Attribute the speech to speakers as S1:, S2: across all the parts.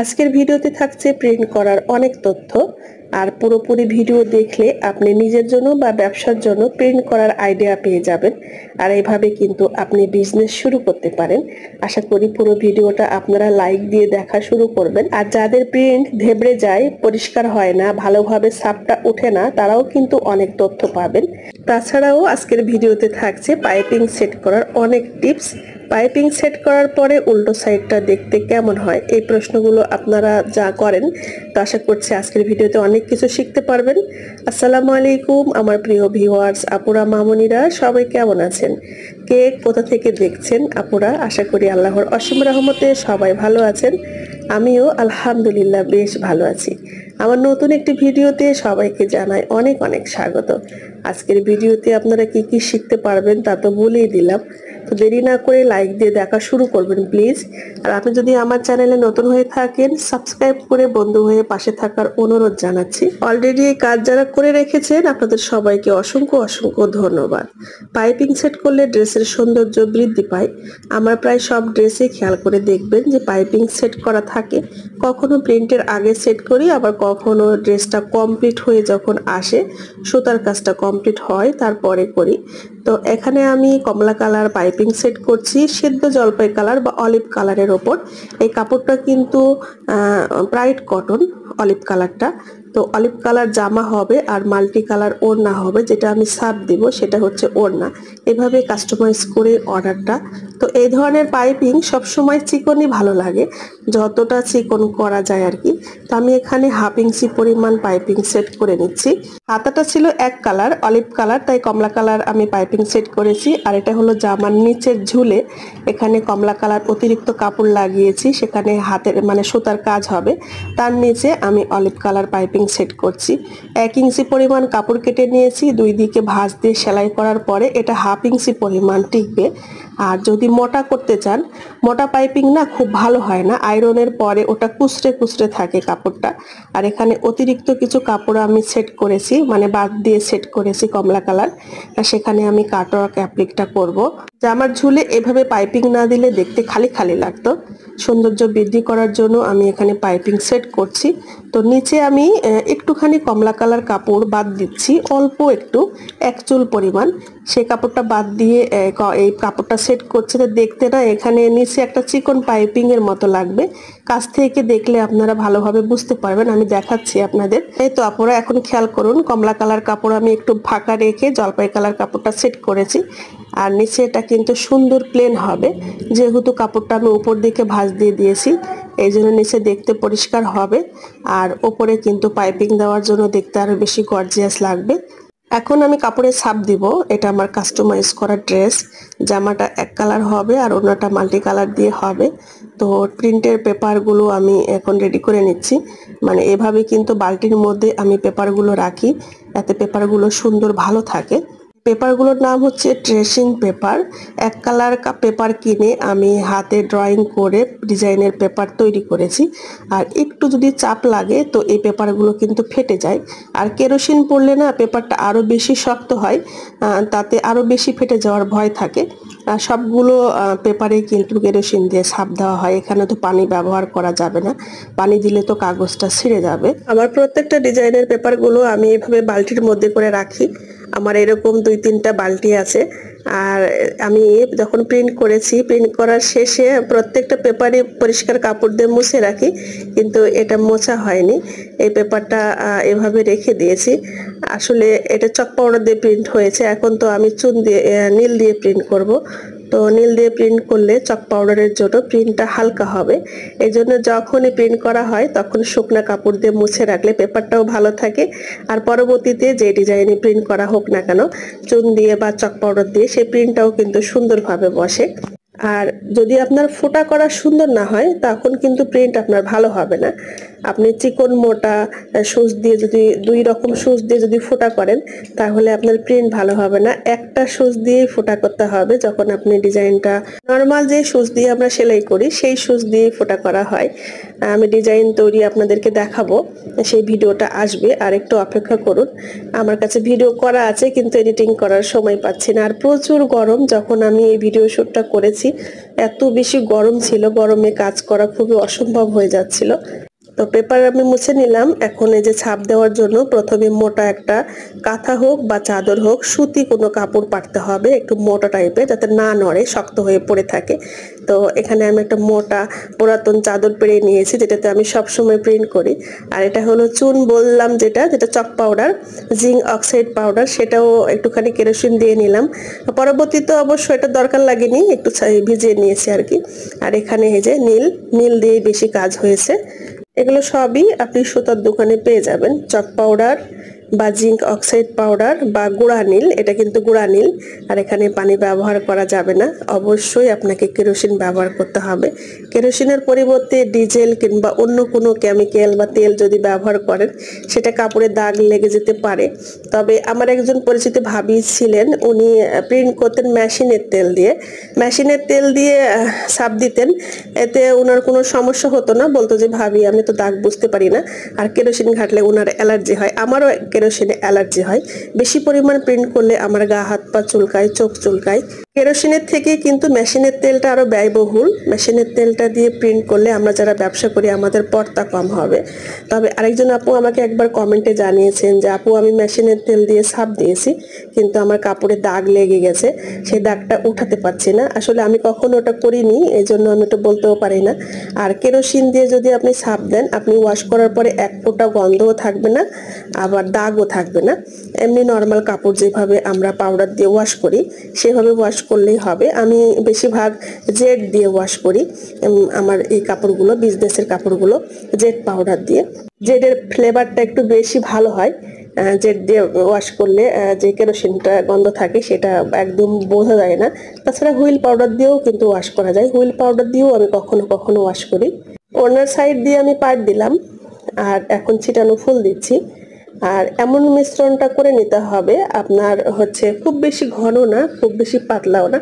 S1: আজকের ভিডিওতে থাকছে প্রিন্ট করার অনেক তথ্য। আর পুরোপুরি ভিডিও দেখলে আপনি নিজের জন্য বা ব্যবসার জন্য প্রিন্ট করার আইডিয়া পেয়ে যাবেন। আর এইভাবে কিন্তু আপনি বিজনেস শুরু করতে পারেন। আশা করি পুরো ভিডিওটা আপনারা লাইক দিয়ে দেখা শুরু করবেন। আর যাদের প্রিন্ট ধেবড়ে যায়, পরিষ্কার হয় না, ভালোভাবে ছাপটা ওঠে না, তারাও কিন্তু অনেক তথ্য পাবেন। তাছাড়াও আজকের ভিডিওতে থাকছে পাইপিং সেট করার অনেক টিপস। পাইপিং সেট করার পরে উল্টো সাইডটা দেখতে কেমন হয়, এই প্রশ্নগুলো আপনারা যা করেন, তো আশা করছি আজকের ভিডিওতে অনেক কিছু শিখতে পারবেন। আসসালামু আলাইকুম আমার প্রিয় ভিউয়ার্স, আপুরা মামুনিরা সবাই কেমন আছেন? কে কোথা থেকে দেখছেন আপুরা? আশা করি আল্লাহর অসীম রহমতে সবাই ভালো আছেন। আমিও আলহামদুলিল্লাহ বেশ ভালো আছি। আমার নতুন একটি ভিডিওতে সবাইকে জানাই অনেক অনেক স্বাগত। আজকের ভিডিওতে আপনারা কি কি শিখতে পারবেন তা তো বলেই দিলাম। তো দেরি না করে লাইক দিয়ে দেখা শুরু করবেন প্লিজ। আর আপনি যদি আমার চ্যানেলে নতুন হয়ে থাকেন, সাবস্ক্রাইব করে বন্ধু হয়ে পাশে থাকার অনুরোধ জানাচ্ছি। অলরেডি এই কাজ যারা করে রেখেছেন আপনাদের সবাইকে অসংখ্য অসংখ্য ধন্যবাদ। পাইপিং সেট করলে ড্রেসের সৌন্দর্য বৃদ্ধি পায়। আমার প্রায় সব ড্রেসে খেয়াল করে দেখবেন যে পাইপিং সেট করা থাকে। কখনো প্রিন্টের আগে সেট করি, আবার কখনো ড্রেসটা কমপ্লিট হয়ে যখন আসে, সুতার কাজটা কমপ্লিট হয় তারপরে করি। তো এখানে আমি কমলা কালার পাইপিং সেট করছি সেদ্ধ জলপাই কালার বা অলিভ কালারের ওপর। এই কাপড়টা কিন্তু ব্রাইট কটন অলিভ কালারটা। তো অলিভ কালার জামা হবে আর মাল্টি কালার ওড়না হবে, যেটা আমি সাপ দিব সেটা হচ্ছে ওড়না। এভাবে কাস্টমাইজ করে অর্ডারটা। তো এই ধরনের পাইপিং সবসময় চিকনই ভালো লাগে, যতটা চিকন করা যায় আর কি। তো আমি এখানে হাফ ইঞ্চি পরিমাণ পাইপিং সেট করে নিচ্ছি। হাতাটা ছিল এক কালার অলিভ কালার, তাই কমলা কালার আমি পাইপিং সেট করেছি। আর এটা হলো জামার নিচের ঝুলে, এখানে কমলা কালার অতিরিক্ত কাপড় লাগিয়েছি, সেখানে হাতের মানে সুতার কাজ হবে। তার নিচে আমি অলিভ কালার পাইপিং সেট করছি। 1 ইঞ্চি পরিমাণ কাপড় কেটে নিয়েছি, দুই দিকে ভাঁজ দিয়ে সেলাই করার পরে এটা হাফ ইঞ্চি পরিমাণ টিকবে। আর যদি মোটা করতে চান, মোটা পাইপিং না খুব ভালো হয় না, আয়রনের পরে ওটা কুচড়ে কুচড়ে থাকে কাপড়টা। আর এখানে অতিরিক্ত কিছু কাপড় আমি সেট করেছি, মানে বাদ দিয়ে সেট করেছি কমলা কালার। আর সেখানে আমি কাটওয়ার্ক অ্যাপ্লিকটা করব। জামার ঝুলে এভাবে পাইপিং না দিলে দেখতে খালি খালি লাগতো। সৌন্দর্য বৃদ্ধি করার জন্য আমি এখানে পাইপিং সেট করছি। তো নিচে আমি একটুখানি কমলা কালার কাপড় বাদ দিচ্ছি, অল্প একটু, 1 চুল পরিমাণ। সেই কাপড়টা বাদ দিয়ে এই কাপড়টা সেট করছে। তো দেখতে না এখানে নিচে একটা চিকন পাইপিং এর মতো লাগবে। কাছ থেকে দেখলে আপনারা ভালোভাবে বুঝতে পারবেন, আমি দেখাচ্ছি আপনাদের। এই তো আপনারা এখন খেয়াল করুন, কমলা কালার কাপড় আমি একটু ফাঁকা রেখে জলপাই কালার কাপড়টা সেট করেছি। আর নিচে এটা কিন্তু সুন্দর প্লেন হবে, যেহেতু কাপড়টা আমি উপর দিকে ভাঁজ দিয়ে দিয়েছি, এই জন্য নিচে দেখতে পরিষ্কার হবে। আর ওপরে কিন্তু পাইপিং দেওয়ার জন্য দেখতে আরো বেশি গর্জিয়াস লাগবে। এখন আমি কাপড়ে ছাপ দিব। এটা আমার কাস্টমাইজ করা ড্রেস। জামাটা এক কালার হবে আর ওড়নাটা মাল্টি কালার দিয়ে হবে। তো প্রিন্টের পেপারগুলো আমি এখন রেডি করে নিচ্ছি। মানে এভাবে কিন্তু বালতির মধ্যে আমি পেপারগুলো রাখি, এতে পেপারগুলো সুন্দর ভালো থাকে। পেপারগুলোর নাম হচ্ছে ট্রেসিং পেপার। 1 কালার পেপার কিনে আমি হাতে ড্রয়িং করে ডিজাইনের পেপার তৈরি করেছি। আর একটু যদি চাপ লাগে তো এই পেপারগুলো কিন্তু ফেটে যায়। আর কেরোসিন পড়লে না পেপারটা আরো বেশি শক্ত হয়, তাতে আরো বেশি ফেটে যাওয়ার ভয় থাকে। সবগুলো পেপারে কিন্তু কেরোসিন দিয়ে ছাপ দেওয়া হয়। এখানে তো পানি ব্যবহার করা যাবে না, পানি দিলে তো কাগজটা ছিঁড়ে যাবে। আমার প্রত্যেকটা ডিজাইনের পেপারগুলো আমি এভাবে বালতির মধ্যে করে রাখি। আমার এরকম 2-3টা বালতি আছে। আর আমি যখন প্রিন্ট করেছি, প্রিন্ট করার শেষে প্রত্যেকটা পেপারে পরিষ্কার কাপড় দিয়ে মুছে রাখি, কিন্তু এটা মোছা হয়নি। এই পেপারটা এভাবে রেখে দিয়েছি। আসলে এটা চক পাউডার দিয়ে প্রিন্ট হয়েছে, এখন তো আমি চুন দিয়ে নীল দিয়ে প্রিন্ট করব। তো নীল দিয়ে প্রিন্ট করলে চক পাউডারের জন্য প্রিন্টটা হালকা হবে। এই জন্য যখনই প্রিন্ট করা হয় তখন শুকনা কাপড় দিয়ে মুছে রাখলে পেপারটাও ভালো থাকে। আর পরবর্তীতে যে ডিজাইনে প্রিন্ট করা হোক না কেন, চুন দিয়ে বা চক পাউডার দিয়ে, সেই প্রিন্টটাও কিন্তু সুন্দরভাবে বসে। আর যদি আপনার ফোঁটা করা সুন্দর না হয় তখন কিন্তু প্রিন্ট আপনার ভালো হবে না। আপনি চিকন মোটা সুচ দিয়ে যদি 2 রকম সুচ দিয়ে যদি ফোঁটা করেন তাহলে আপনার প্রিন্ট ভালো হবে না। একটা সুচ দিয়েই ফোঁটা করতে হবে। যখন আপনি ডিজাইনটা নর্মাল যে সুচ দিয়ে আমরা সেলাই করি সেই সুচ দিয়েই ফোঁটা করা হয়। আমি ডিজাইন তৈরি আপনাদেরকে দেখাবো, সেই ভিডিওটা আসবে, আর একটু অপেক্ষা করুন। আমার কাছে ভিডিও করা আছে কিন্তু এডিটিং করার সময় পাচ্ছি না। আর প্রচুর গরম, যখন আমি এই ভিডিও শ্যুটটা করেছি এত বেশি গরম ছিল, গরমে কাজ করা খুবই অসম্ভব হয়ে যাচ্ছিল। তো পেপার আমি মুছে নিলাম। এখন এই যে ছাপ দেওয়ার জন্য প্রথমে মোটা একটা কাঁথা হোক বা চাদর হোক, সুতি কোনো কাপড় পাড়তে হবে একটু মোটা টাইপের, যাতে না নড়ে, শক্ত হয়ে পড়ে থাকে। তো এখানে আমি একটা মোটা পুরাতন চাদর পেরে নিয়েছি, যেটাতে আমি সবসময় প্রিন্ট করি। আর এটা হলো চুন বললাম, যেটা চক পাউডার, জিঙ্ক অক্সাইড পাউডার, সেটাও একটুখানি কেরোসিন দিয়ে নিলাম। পরবর্তীতে অবশ্য এটা দরকার লাগেনি, একটু ভিজিয়ে নিয়েছি আর কি। আর এখানে এই যে নীল দিয়ে বেশি কাজ হয়েছে। এগুলো সবই আপনি সুতার দোকানে পেয়ে যাবেন। চক পাউডার বা জিঙ্ক অক্সাইড পাউডার বা গুঁড়া নীল, এটা কিন্তু গুঁড়া নীল। আর এখানে পানি ব্যবহার করা যাবে না, অবশ্যই আপনাকে কেরোসিন ব্যবহার করতে হবে। কেরোসিনের পরিবর্তে ডিজেল কিংবা অন্য কোনো কেমিক্যাল বা তেল যদি ব্যবহার করেন, সেটা কাপড়ে দাগ লেগে যেতে পারে। তবে আমার একজন পরিচিত ভাবি ছিলেন, উনি প্রিন্ট করতেন মেশিনের তেল দিয়ে ছাপ দিতেন। এতে ওনার কোনো সমস্যা হতো না, বলতো যে ভাবি আমি তো দাগ বুঝতে পারি না, আর কেরোসিন ঘাটলে ওনার অ্যালার্জি হয়, আমারও কেরোসিনে অ্যালার্জি হয়। বেশি পরিমাণ প্রিন্ট করলে আমার গা হাত পা চুলকায়, চোখ চুলকায়। কেরোসিনের থেকে কিন্তু মেশিনের তেলটা আরো ব্যয়বহুল। মেশিনের তেলটা দিয়ে প্রিন্ট করলে আমরা যারা ব্যবসা করি আমাদের পড়তা কম হবে। তবে আরেকজন আপু আমাকে একবার কমেন্টে জানিয়েছেন যে আপু আমি মেশিনের তেল দিয়ে ছাপ দিয়েছি, কিন্তু আমার কাপড়ে দাগ লেগে গেছে, সেই দাগটা উঠাতে পারছি না। আসলে আমি কখনো ওটা করিনি, এই জন্য আমি তো বলতেও পারি না। আর কেরোসিন দিয়ে যদি আপনি ছাপ দেন, আপনি ওয়াশ করার পরে এক ফোঁটা গন্ধও থাকবে না, আবার দাগও থাকবে না। এমনি নর্মাল কাপড় যেভাবে আমরা পাউডার দিয়ে ওয়াশ করি সেভাবে ওয়াশ করলেই হবে। আমি বেশিরভাগ জেড দিয়ে ওয়াশ করি আমার এই কাপড়গুলো, বিজনেসের কাপড়গুলো জেড পাউডার দিয়ে। জেডের ফ্লেভারটা একটু বেশি ভালো হয়। জেড দিয়ে ওয়াশ করলে যে কেরোসিনটা গন্ধ থাকে সেটা একদম বোঝা যায় না। তাছাড়া হুইল পাউডার দিয়েও কিন্তু ওয়াশ করা যায়, হুইল পাউডার দিয়েও আমি কখনো কখনো ওয়াশ করি। ওনার সাইড দিয়ে আমি পাট দিলাম, আর এখন ছিটানো ফুল দিচ্ছি। আর এমন মিশ্রণটা করে নিতে হবে আপনার খুব বেশি ঘন না, খুব বেশি পাতলাও না।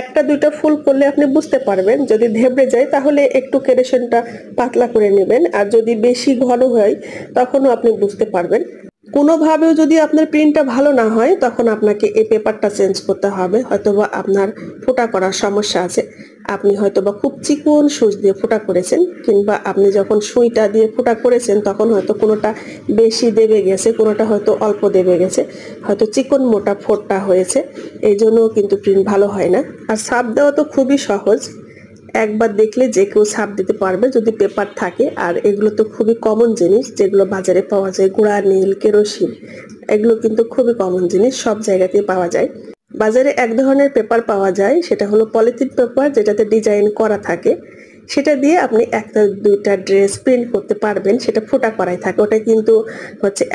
S1: একটা দুইটা ফুল করলে আপনি বুঝতে পারবেন, যদি ধেবড়ে যায় তাহলে একটু কেরোসিনটা পাতলা করে নেবেন, আর যদি বেশি ঘন হয় তখনও আপনি বুঝতে পারবেন। কোনোভাবেও যদি আপনার প্রিন্টটা ভালো না হয়, তখন আপনাকে এই পেপারটা চেঞ্জ করতে হবে। হয়তোবা আপনার ফোঁটা করার সমস্যা আছে, আপনি হয়তোবা খুব চিকন সুচ দিয়ে ফোঁটা করেছেন, কিংবা আপনি যখন সুইটা দিয়ে ফোঁটা করেছেন তখন হয়তো কোনোটা বেশি দেবে গেছে, কোনোটা হয়তো অল্প দেবে গেছে, হয়তো চিকন মোটা ফোঁটা হয়েছে, এই জন্য কিন্তু প্রিন্ট ভালো হয় না। আর ছাপ দেওয়া তো খুবই সহজ, একবার দেখলে যে কেউ ছাপ দিতে পারবে যদি পেপার থাকে। আর এগুলো তো খুবই কমন জিনিস, যেগুলো বাজারে পাওয়া যায়, গুঁড়া নীল, কেরোসিন, এগুলো কিন্তু খুবই কমন জিনিস, সব জায়গাতেই পাওয়া যায়। বাজারে এক ধরনের পেপার পাওয়া যায়, সেটা হলো পলিথিন পেপার, যেটাতে ডিজাইন করা থাকে। সেটা দিয়ে আপনি একটা দুইটা ড্রেস প্রিন্ট করতে পারবেন, সেটা ফোঁটা করাই থাকে। ওটা কিন্তু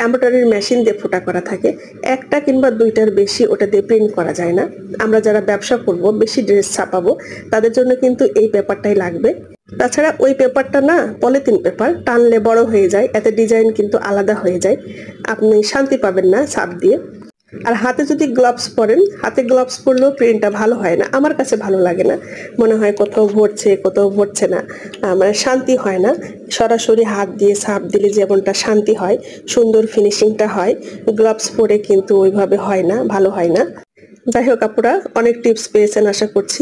S1: এমব্রয়ডারির মেশিন দিয়ে ফোঁটা করা থাকে। একটা কিংবা দুইটার বেশি ওটা দিয়ে প্রিন্ট করা যায় না। আমরা যারা ব্যবসা করব, বেশি ড্রেস ছাপাবো, তাদের জন্য কিন্তু এই পেপারটাই লাগবে। তাছাড়া ওই পেপারটা না, পলিথিন পেপার, টানলে বড় হয়ে যায়, এতে ডিজাইন কিন্তু আলাদা হয়ে যায়, আপনি শান্তি পাবেন না ছাপ দিয়ে। আর হাতে যদি গ্লাভস পরেন, হাতে গ্লাভস পরলেও প্রিন্টটা ভালো হয় না, আমার কাছে ভালো লাগে না, মনে হয় কোথাও ভরছে কোথাও ভরছে না, মানে শান্তি হয় না। সরাসরি হাত দিয়ে ছাপ দিলে যেমনটা শান্তি হয়, সুন্দর ফিনিশিংটা হয়, গ্লাভস পরে কিন্তু ওইভাবে হয় না, ভালো হয় না। যাই হোক আপুরা, অনেক টিপস পেয়েছেন আশা করছি।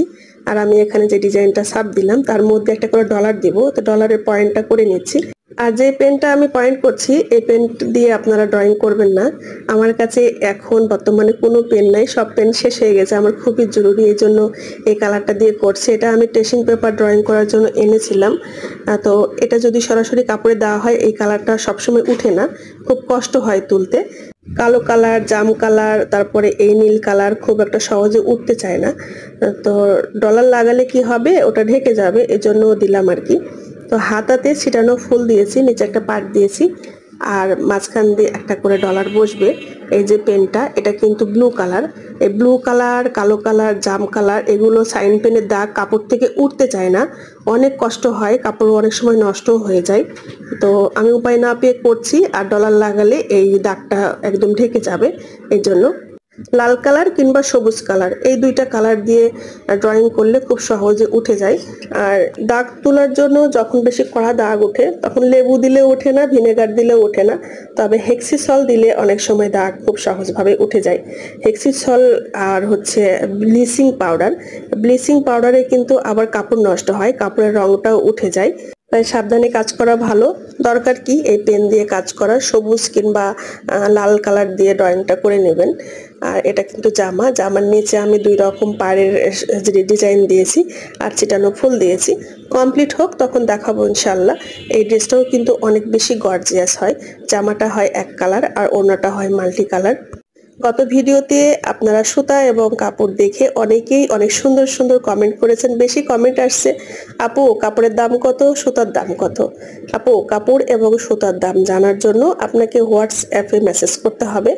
S1: আর আমি এখানে যে ডিজাইনটা ছাপ দিলাম তার মধ্যে একটা করে ডলার দিব, তো ডলারের পয়েন্টটা করে নিচ্ছি। আর যে পেনটা আমি পয়েন্ট করছি, এই পেন দিয়ে আপনারা ড্রয়িং করবেন না। আমার কাছে এখন বর্তমানে কোনো পেন নাই, সব পেন শেষ হয়ে গেছে, আমার খুবই জরুরি, এই জন্য এই কালারটা দিয়ে করছি। এটা আমি ট্রেসিং পেপার ড্রয়িং করার জন্য এনেছিলাম। তো এটা যদি সরাসরি কাপড়ে দেওয়া হয়, এই কালারটা সবসময় উঠে না, খুব কষ্ট হয় তুলতে। কালো কালার, জাম কালার, তারপরে এই নীল কালার খুব একটা সহজে উঠতে চায় না। তো ডলার লাগালে কি হবে, ওটা ঢেকে যাবে, এজন্য দিলাম আর কি। তো হাতাতে ছিটানো ফুল দিয়েছি, নিচে একটা পাট দিয়েছি, আর মাঝখান দিয়ে একটা করে ডলার বসবে। এই যে পেনটা, এটা কিন্তু ব্লু কালার। এই ব্লু কালার, কালো কালার, জাম কালার, এগুলো সাইন পেনের দাগ কাপড় থেকে উঠতে চায় না, অনেক কষ্ট হয়, কাপড় অনেক সময় নষ্টও হয়ে যায়। তো আমি উপায় না পেয়ে করছি, আর ডলার লাগালে এই দাগটা একদম ঢেকে যাবে, এই জন্য। লাল কালার কিংবা সবুজ কালার, এই দুইটা কালার দিয়ে ড্রয়িং করলে খুব সহজে উঠে যায়। আর দাগ তোলার জন্য যখন বেশি কড়া দাগ ওঠে তখন লেবু দিলেও ওঠে না, ভিনেগার দিলেও ওঠে না, তবে হেক্সিসল দিলে অনেক সময় দাগ খুব সহজভাবে উঠে যায়। হেক্সিসল আর হচ্ছে ব্লিচিং পাউডারে কিন্তু আবার কাপড় নষ্ট হয়, কাপড়ের রংটাও উঠে যায়, তাই সাবধানে কাজ করা ভালো। দরকার কি এই পেন দিয়ে কাজ করা, সবুজ কিংবা লাল কালার দিয়ে ড্রয়িংটা করে নেবেন। আর এটা কিন্তু জামার নিচে আমি 2 রকম পাড়ের ডিজাইন দিয়েছি আর চিটানো ফুল দিয়েছি। কমপ্লিট হোক তখন দেখাবো ইনশাল্লাহ। এই ড্রেসটাও কিন্তু অনেক বেশি গর্জিয়াস হয়, জামাটা হয় এক কালার আর ওড়নাটা হয় মাল্টি কালার। গত ভিডিওতে আপনারা সুতা এবং কাপড় দেখে অনেকেই অনেক সুন্দর সুন্দর কমেন্ট করেছেন। বেশি কমেন্ট আসছে, আপু কাপড়ের দাম কত, সুতার দাম কত। আপু কাপড় এবং সুতার দাম জানার জন্য আপনাকে হোয়াটসঅ্যাপে মেসেজ করতে হবে।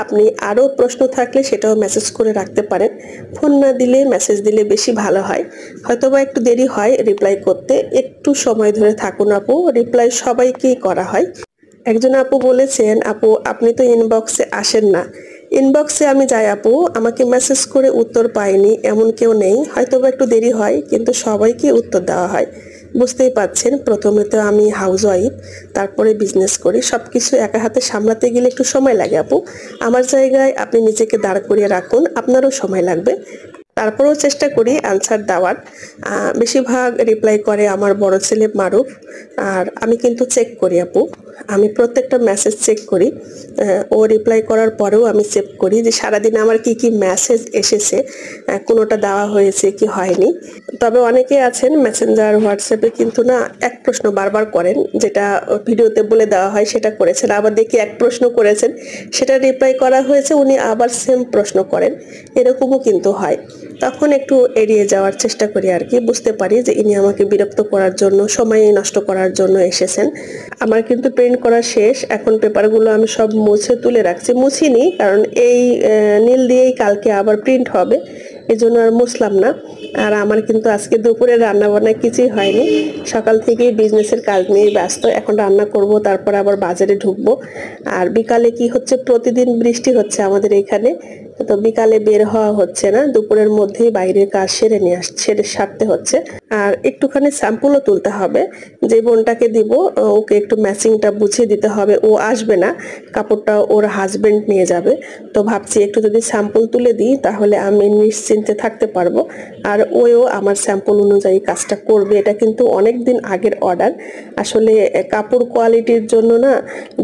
S1: আপনি আরও প্রশ্ন থাকলে সেটাও মেসেজ করে রাখতে পারেন। ফোন না দিলে মেসেজ দিলে বেশি ভালো হয়, হয়তোবা একটু দেরি হয় রিপ্লাই করতে, একটু সময় ধরে থাকুন আপু, রিপ্লাই সবাইকেই করা হয়। একজন আপু বলেছেন, আপু আপনি তো ইনবক্সে আসেন না। ইনবক্সে আমি যাই আপু, আমাকে মেসেজ করে উত্তর পাইনি এমন কেউ নেই, হয়তো বা একটু দেরি হয়, কিন্তু সবাইকে উত্তর দেওয়া হয়। বুঝতেই পারছেন, প্রথমে তো আমি হাউস ওয়াইফ, তারপরে বিজনেস করি, সবকিছু একা হাতে সামলাতে গেলে একটু সময় লাগে আপু। আমার জায়গায় আপনি নিজেকে দাঁড় করিয়ে রাখুন, আপনারও সময় লাগবে। তারপরেও চেষ্টা করি অ্যান্সার দেওয়ার। বেশিরভাগ রিপ্লাই করে আমার বড় ছেলে মারুফ। আর আমি কিন্তু চেক করি আপু, আমি প্রত্যেকটা মেসেজ চেক করি। ও রিপ্লাই করার পরেও আমি চেক করি যে সারাদিন আমার কি কি মেসেজ এসেছে, কোনোটা দেওয়া হয়েছে কি হয়নি। তবে অনেকে আছেন মেসেঞ্জার হোয়াটসঅ্যাপে কিন্তু না এক প্রশ্ন বারবার করেন, যেটা ভিডিওতে বলে দেওয়া হয় সেটা করেছেন, আবার দেখি এক প্রশ্ন করেছেন সেটা রিপ্লাই করা হয়েছে, উনি আবার সেম প্রশ্ন করেন, এরকমও কিন্তু হয়। তখন একটু এড়িয়ে যাওয়ার চেষ্টা করি আর কি, বুঝতে পারি যে ইনি আমাকে বিরক্ত করার জন্য, সময় নষ্ট করার জন্য এসেছেন। আমার কিন্তু প্রিন্ট করা শেষ, এখন পেপারগুলো আমি সব মুছে তুলে রাখছি, মুছিনি কারণ এই নীল দিয়েই কালকে আবার প্রিন্ট হবে, এজন্য আর মুছলাম না। আর আমার কিন্তু আজকে দুপুরে রান্না বান্না কিছুই হয়নি, সকাল থেকেই বিজনেসের কাজ নিয়ে ব্যস্ত, এখন রান্না করব, তারপর আবার বাজারে ঢুকবো। আর বিকালে কি হচ্ছে, প্রতিদিন বৃষ্টি হচ্ছে আমাদের এখানে, তো বিকালে বের হওয়া হচ্ছে না, দুপুরের মধ্যেই বাইরের কাজ সেরে সারতে হচ্ছে। আর একটুখানি স্যাম্পলও তুলতে হবে, যে বোনটাকে দিব ওকে একটু ম্যাচিংটা বুঝিয়ে দিতে হবে, ও আসবে না, কাপড়টা ওর হাজবেন্ড নিয়ে যাবে। তো ভাবছি একটু যদি স্যাম্পল তুলে দিই তাহলে আমি নিশ্চিন্তে থাকতে পারবো, আর ওও আমার স্যাম্পল অনুযায়ী কাজটা করবে। এটা কিন্তু অনেক দিন আগের অর্ডার, আসলে কাপড় কোয়ালিটির জন্য না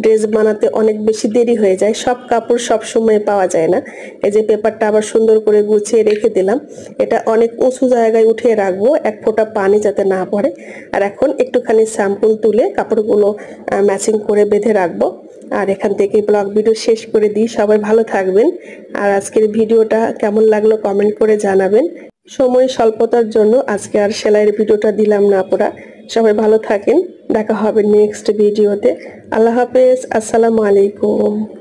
S1: ড্রেস বানাতে অনেক বেশি দেরি হয়ে যায়, সব কাপড় সব সময় পাওয়া যায় না। এই যে পেপারটা আবার সুন্দর করে গুছিয়ে রেখে দিলাম, এটা অনেক উঁচু জায়গায় উঠিয়ে রাখবো, এক ফোঁটা পানি যাতে না পড়ে। আর এখন একটুখানি স্যাম্পল তুলে কাপড়গুলো ম্যাচিং করে বেঁধে রাখবো। আর এখান থেকে ব্লগ ভিডিও শেষ করে দিই, সবাই ভালো থাকবেন। আর আজকের ভিডিওটা কেমন লাগলো কমেন্ট করে জানাবেন। সময় স্বল্পতার জন্য আজকে আর সেলাইয়ের ভিডিওটা দিলাম না আপুরা, সবাই ভালো থাকেন, দেখা হবে নেক্সট ভিডিওতে। আল্লাহ হাফেজ, আসসালামু আলাইকুম।